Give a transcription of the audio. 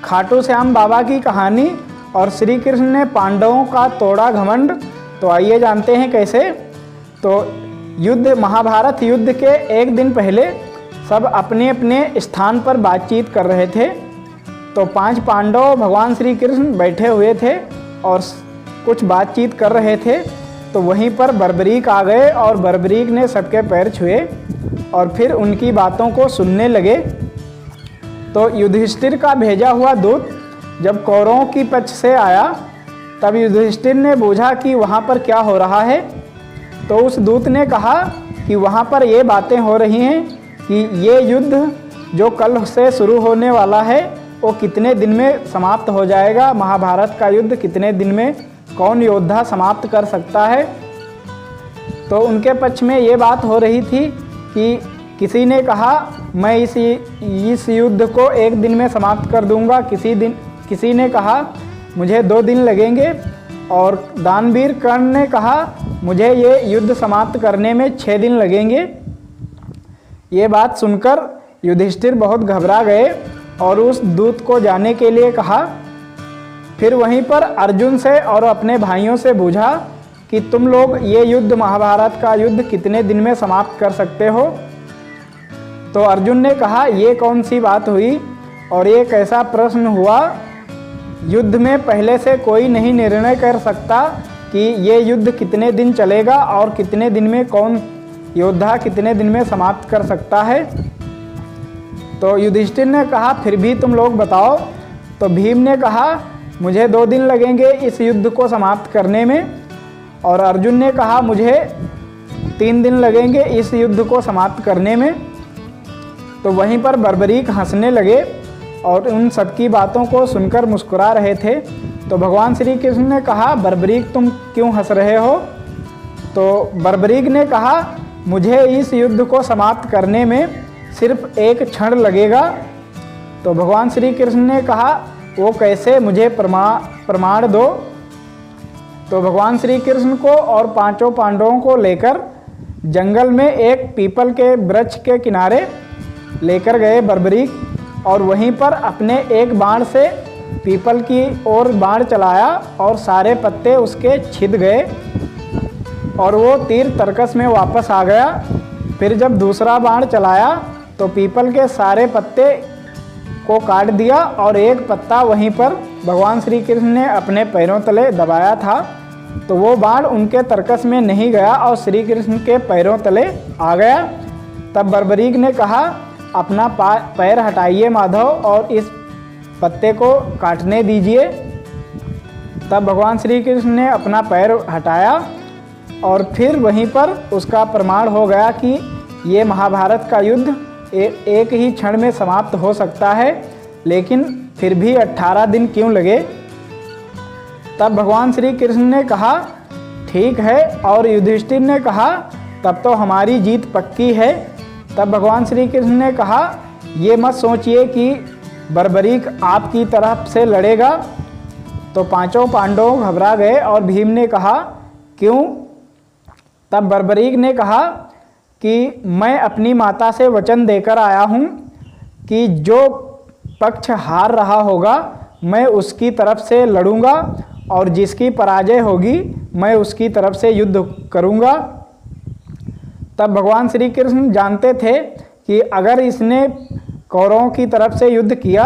खाटू श्याम बाबा की कहानी और श्री कृष्ण ने पांडवों का तोड़ा घमंड। तो आइए जानते हैं कैसे। तो महाभारत युद्ध के एक दिन पहले सब अपने अपने स्थान पर बातचीत कर रहे थे। तो 5 पांडव भगवान श्री कृष्ण बैठे हुए थे और कुछ बातचीत कर रहे थे। तो वहीं पर बर्बरीक आ गए और बर्बरीक ने सबके पैर छुए और फिर उनकी बातों को सुनने लगे। तो युधिष्ठिर का भेजा हुआ दूत जब कौरवों की पक्ष से आया तब युधिष्ठिर ने पूछा कि वहाँ पर क्या हो रहा है। तो उस दूत ने कहा कि वहाँ पर ये बातें हो रही हैं कि ये युद्ध जो कल से शुरू होने वाला है वो कितने दिन में समाप्त हो जाएगा। महाभारत का युद्ध कितने दिन में कौन योद्धा समाप्त कर सकता है। तो उनके पक्ष में ये बात हो रही थी कि किसी ने कहा मैं इस युद्ध को 1 दिन में समाप्त कर दूंगा, किसी ने कहा मुझे 2 दिन लगेंगे और दानवीर कर्ण ने कहा मुझे ये युद्ध समाप्त करने में 6 दिन लगेंगे। ये बात सुनकर युधिष्ठिर बहुत घबरा गए और उस दूत को जाने के लिए कहा। फिर वहीं पर अर्जुन से और अपने भाइयों से पूछा कि तुम लोग ये युद्ध महाभारत का युद्ध कितने दिन में समाप्त कर सकते हो। तो अर्जुन ने कहा ये कौन सी बात हुई और ये कैसा प्रश्न हुआ। युद्ध में पहले से कोई नहीं निर्णय कर सकता कि ये युद्ध कितने दिन चलेगा और कितने दिन में कौन योद्धा कितने दिन में समाप्त कर सकता है। तो युधिष्ठिर ने कहा फिर भी तुम लोग बताओ। तो भीम ने कहा मुझे 2 दिन लगेंगे इस युद्ध को समाप्त करने में और अर्जुन ने कहा मुझे 3 दिन लगेंगे इस युद्ध को समाप्त करने में। तो वहीं पर बर्बरीक हंसने लगे और उन सबकी बातों को सुनकर मुस्कुरा रहे थे। तो भगवान श्री कृष्ण ने कहा बर्बरीक तुम क्यों हंस रहे हो। तो बर्बरीक ने कहा मुझे इस युद्ध को समाप्त करने में सिर्फ 1 क्षण लगेगा। तो भगवान श्री कृष्ण ने कहा वो कैसे, मुझे प्रमाण दो। तो भगवान श्री कृष्ण को और 5 पांडवों को लेकर जंगल में एक पीपल के वृक्ष के किनारे लेकर गए बर्बरीक और वहीं पर अपने एक बाण से पीपल की ओर बाण चलाया और सारे पत्ते उसके छिद गए और वो तीर तरकस में वापस आ गया। फिर जब दूसरा बाण चलाया तो पीपल के सारे पत्ते को काट दिया और एक पत्ता वहीं पर भगवान श्री कृष्ण ने अपने पैरों तले दबाया था। तो वो बाण उनके तरकस में नहीं गया और श्री कृष्ण के पैरों तले आ गया। तब बर्बरीक ने कहा अपना पैर हटाइए माधव और इस पत्ते को काटने दीजिए। तब भगवान श्री कृष्ण ने अपना पैर हटाया और फिर वहीं पर उसका प्रमाण हो गया कि ये महाभारत का युद्ध एक ही क्षण में समाप्त हो सकता है, लेकिन फिर भी 18 दिन क्यों लगे। तब भगवान श्री कृष्ण ने कहा ठीक है और युधिष्ठिर ने कहा तब तो हमारी जीत पक्की है। तब भगवान श्री कृष्ण ने कहा ये मत सोचिए कि बर्बरीक आपकी तरफ से लड़ेगा। तो 5 पांडव घबरा गए और भीम ने कहा क्यों। तब बर्बरीक ने कहा कि मैं अपनी माता से वचन देकर आया हूँ कि जो पक्ष हार रहा होगा मैं उसकी तरफ से लड़ूंगा और जिसकी पराजय होगी मैं उसकी तरफ से युद्ध करूंगा। तब भगवान श्री कृष्ण जानते थे कि अगर इसने कौरवों की तरफ से युद्ध किया